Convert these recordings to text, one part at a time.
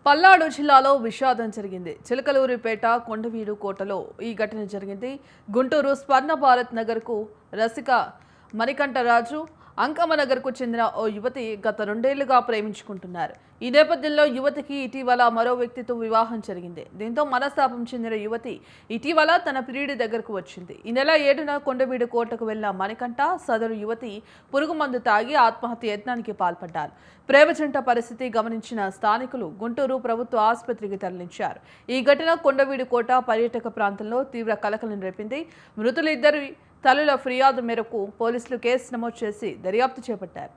పల్నాడు జిల్లాలో విషాదం జరిగింది. చిలకలూరిపేట కొండవీడు కోటలో ఈ ఘటన జరిగింది. గుంటూరు స్వర్ణ భారత్ నగర్కు రసిక మణికంఠరాజు అంకమ్మనగర్కు చెందిన ఓ యువతి గత 2 ఏళ్లుగా ప్రేమించుకుంటున్నారు. ఈ నేపథ్యంలో యువతికి ఇటీవల మరో వ్యక్తితో వివాహం జరిగింది. దీంతో మనస్తాపం చెందిన యువతి ఇటీవల తన ప్రియుడి దగ్గరకు వచ్చింది. ఈ నెల 7న కొండవీడు కోటకు వెళ్లిన మణికంఠ సదరు యువతి పురుగుమందు తాగి ఆత్మహత్య యత్నానికి పాల్పడ్డారు. ప్రేమ జంట పరిస్థితి గమనించిన స్థానికులు గుంటూరు ప్రభుత్వ ఆసుపత్రికి తరలించారు. ఈ ఘటన కొండవీడు కోట పర్యాటక ప్రాంతంలో తీవ్ర కలకలం రేపింది. మృతులిద్దరి తల్లుల ఫిర్యాదు మేరకు పోలీసులు కేసు నమోదు చేసి దర్యాప్తు చేపట్టారు.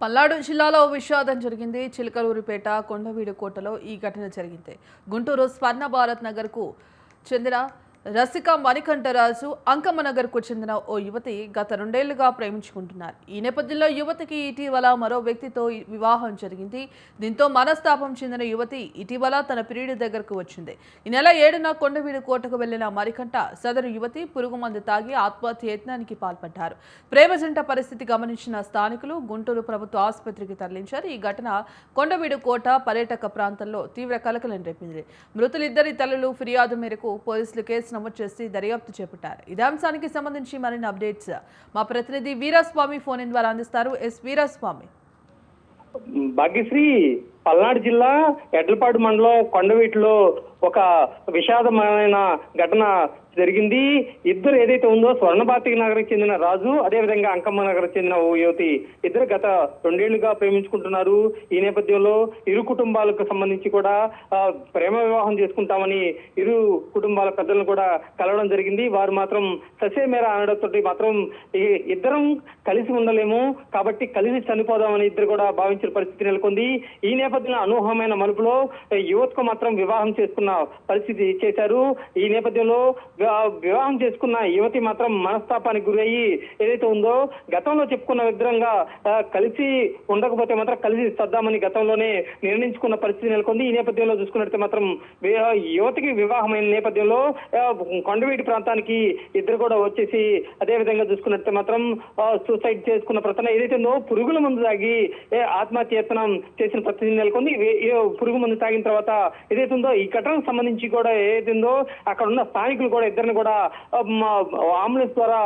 పల్నాడు జిల్లాలో విషాదం జరిగింది. చిలకలూరిపేట కొండవీడు కోటలో ఈ ఘటన జరిగింది. గుంటూరు స్వర్ణ భారత్ నగర్కు చెందిన రసిక మణికంఠరాజు అంకమ్మనగర్కు చెందిన ఓ యువతి గత 2 ఏళ్లుగా ప్రేమించుకుంటున్నారు. ఈ నేపథ్యంలో యువతికి ఇటీవల మరో వ్యక్తితో వివాహం జరిగింది. దీంతో మనస్తాపం చెందిన యువతి ఇటీవల తన ప్రియుడి దగ్గరకు వచ్చింది. ఈ నెల 7న కొండవీడు కోటకు వెళ్లిన మణికంఠ సదరు యువతి పురుగుమందు తాగి ఆత్మహత్య యత్నానికి పాల్పడ్డారు. ప్రేమ జంట పరిస్థితి గమనించిన స్థానికులు గుంటూరు ప్రభుత్వ ఆసుపత్రికి తరలించారు. ఈ ఘటన కొండవీడు కోట పర్యాటక ప్రాంతంలో తీవ్ర కలకలం రేపింది. మృతులిద్దరి తల్లులు ఫిర్యాదు మేరకు పోలీసులు కేసు నమోదు చేసి దర్యాప్తు చేపట్టారు. ఇదే అంశానికి సంబంధించి మరిన్ని అప్డేట్స్ మా ప్రతినిధి వీరస్వామి ఫోన్ ఇన్ ద్వారా అందిస్తారు. వీరస్వామి. భాగ్యశ్రీ, పల్నాడు జిల్లా ఎడ్లపాడు మండలం కొండవీటిలో ఒక విషాదమైన ఘటన జరిగింది. ఇద్దరు ఏదైతే ఉందో స్వర్ణభారతి నగర్కి చెందిన రాజు, అదేవిధంగా అంకమ్మ నగర్కి చెందిన ఓ యువతి, ఇద్దరు గత 2 ఏళ్లుగా ప్రేమించుకుంటున్నారు. ఈ నేపథ్యంలో ఇరు కుటుంబాలకు సంబంధించి కూడా ప్రేమ వివాహం చేసుకుంటామని ఇరు కుటుంబాల పెద్దలను కూడా కలవడం జరిగింది. వారు మాత్రం ససేమేర అనడంతో మాత్రం ఇద్దరం కలిసి ఉండలేము కాబట్టి కలిసి చనిపోదామని ఇద్దరు కూడా భావించిన పరిస్థితి నెలకొంది. ఈ నేపథ్యంలో అనూహ్యమైన మలుపులో యువతకు మాత్రం వివాహం చేసుకున్న పరిస్థితి చేశారు. ఈ నేపథ్యంలో వివాహం చేసుకున్న యువతి మాత్రం మనస్తాపానికి గురయ్యి ఏదైతే ఉందో గతంలో చెప్పుకున్న విధంగా కలిసి ఉండకపోతే మాత్రం కలిసి చద్దామని గతంలోనే నిర్ణయించుకున్న పరిస్థితి నెలకొంది. ఈ నేపథ్యంలో చూసుకున్నట్లయితే మాత్రం యువతికి వివాహమైన నేపథ్యంలో కొండవీటి ప్రాంతానికి ఇద్దరు కూడా వచ్చేసి అదేవిధంగా చూసుకున్నట్లయితే మాత్రం సూసైడ్ చేసుకున్న ప్రయత్నం ఏదైతే ఉందో పురుగుల మందు తాగి ఆత్మహత్య యత్నం చేసిన పరిస్థితి నెలకొంది. పురుగు మందు తాగిన తర్వాత ఏదైతే ఉందో ఈ ఘటనకు సంబంధించి కూడా ఏదైతే ఉందో అక్కడ ఉన్న స్థానికులు కూడా ఇద్దరిని కూడా అంబులెన్స్ ద్వారా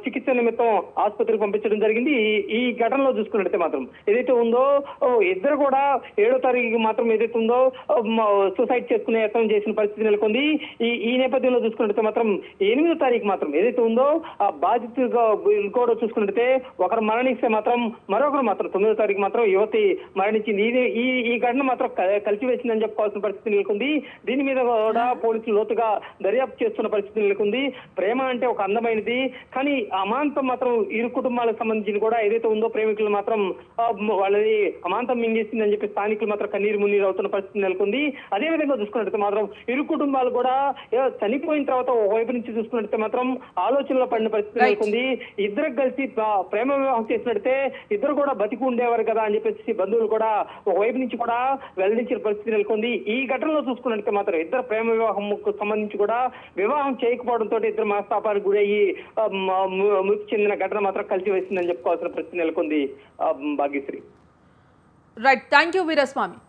చికిత్స నిమిత్తం ఆసుపత్రికి పంపించడం జరిగింది. ఈ ఘటనలో చూసుకున్నట్లయితే మాత్రం ఏదైతే ఉందో ఇద్దరు కూడా 7వ తారీఖు మాత్రం ఏదైతే ఉందో సూసైడ్ చేసుకునే యత్నం చేసిన పరిస్థితి నెలకొంది. ఈ నేపథ్యంలో చూసుకున్నట్లయితే మాత్రం 8వ తారీఖు మాత్రం ఏదైతే ఉందో బాధితుగా కూడా చూసుకున్నట్లయితే ఒకరు మరణిస్తే మాత్రం మరొకరు మాత్రం 9వ తారీఖు మాత్రం యువతి మరణించింది. ఈ ఘటన మాత్రం కలిసివేసిందని చెప్పుకోవాల్సిన పరిస్థితి నెలకొంది. దీని మీద కూడా పోలీసులు లోతుగా దర్యాప్తు చేస్తున్న పరిస్థితి నెలకొంది. ప్రేమ అంటే ఒక అందమైనది, కానీ అమాంతం మాత్రం ఇరు కుటుంబాలకు సంబంధించి కూడా ఏదైతే ఉందో ప్రేమికులు మాత్రం వాళ్ళని అమాంతం మింగేసిందని చెప్పి స్థానికులు మాత్రం కన్నీరు మున్నీరు అవుతున్న పరిస్థితి నెలకొంది. అదేవిధంగా చూసుకున్నట్లయితే మాత్రం ఇరు కుటుంబాలు కూడా చనిపోయిన తర్వాత ఒకవైపు నుంచి చూసుకున్నట్లయితే మాత్రం ఆలోచనలో పడిన పరిస్థితి నెలకొంది. ఇద్దరు కలిసి ప్రేమ వివాహం చేసినట్టే ఇద్దరు కూడా బతికి ఉండేవారు కదా అని చెప్పేసి బంధువులు కూడా ఒకవైపు నుంచి కూడా వెల్లడించిన పరిస్థితి నెలకొంది. ఈ ఘటనలో చూసుకున్నట్లయితే మాత్రం ఇద్దరు ప్రేమ వివాహం సంబంధించి కూడా వివాహం చేయకపోవడంతో ఇద్దరు మనస్తాపానికి గురయ్యి మృతి చెందిన ఘటన మాత్రం కలిసి వేసిందని చెప్పుకోవాల్సిన పరిస్థితి నెలకొంది. Bhagyashree. Right, thank you Veeraswamy.